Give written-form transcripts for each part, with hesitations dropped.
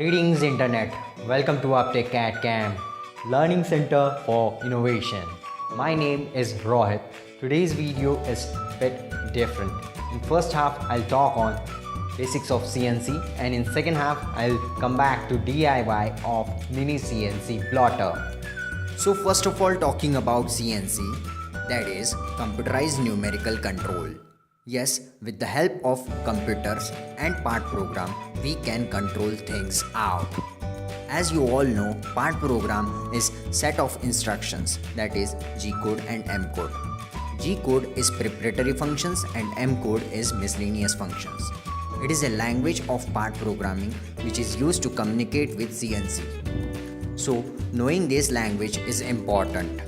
Greetings Internet, welcome to Uptake CAD Camp, Learning Center for Innovation. My name is Rohit. Today's video is a bit different. In first half, I'll talk on basics of CNC, and in second half, I'll come back to DIY of mini CNC plotter. So first of all, talking about CNC, that is computerized numerical control. Yes, with the help of computers and part program, we can control things out. As you all know, part program is set of instructions, that is G code and M code. G code is preparatory functions and M code is miscellaneous functions. It is a language of part programming which is used to communicate with CNC. So knowing this language is important.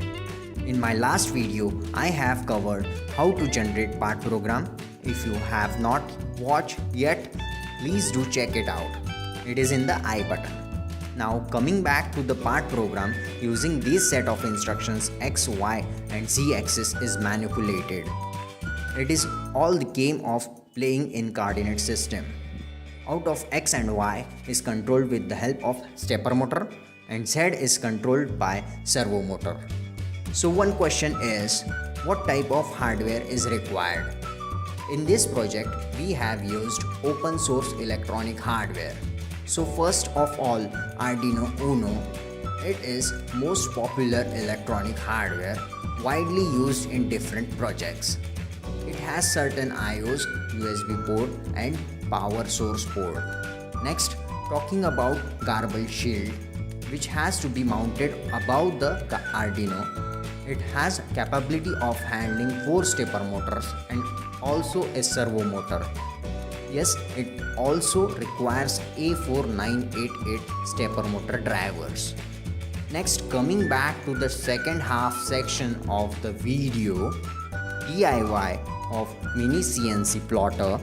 In my last video, I have covered how to generate part program. If you have not watched yet, please do check it out. It is in the I button. Now coming back to the part program, using this set of instructions, X, Y and Z axis is manipulated. It is all the game of playing in coordinate system. Out of X and Y is controlled with the help of stepper motor and Z is controlled by servo motor. So one question is, what type of hardware is required? In this project, we have used open source electronic hardware. So first of all, Arduino Uno. It is most popular electronic hardware widely used in different projects. It has certain IOs, USB port and power source port. Next, talking about Garbal shield, which has to be mounted above the Arduino. It has capability of handling 4 stepper motors and also a servo motor. Yes, it also requires A4988 stepper motor drivers. Next, coming back to the second half section of the video, DIY of mini CNC plotter.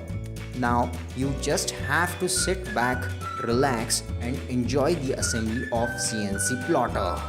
Now you just have to sit back, relax and enjoy the assembly of CNC plotter.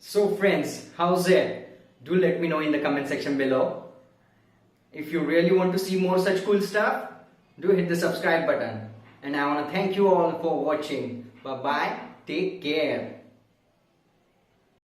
So friends, how's it? Do let me know in the comment section below. If you really want to see more such cool stuff, do hit the subscribe button. And I want to thank you all for watching. Bye bye. Take care.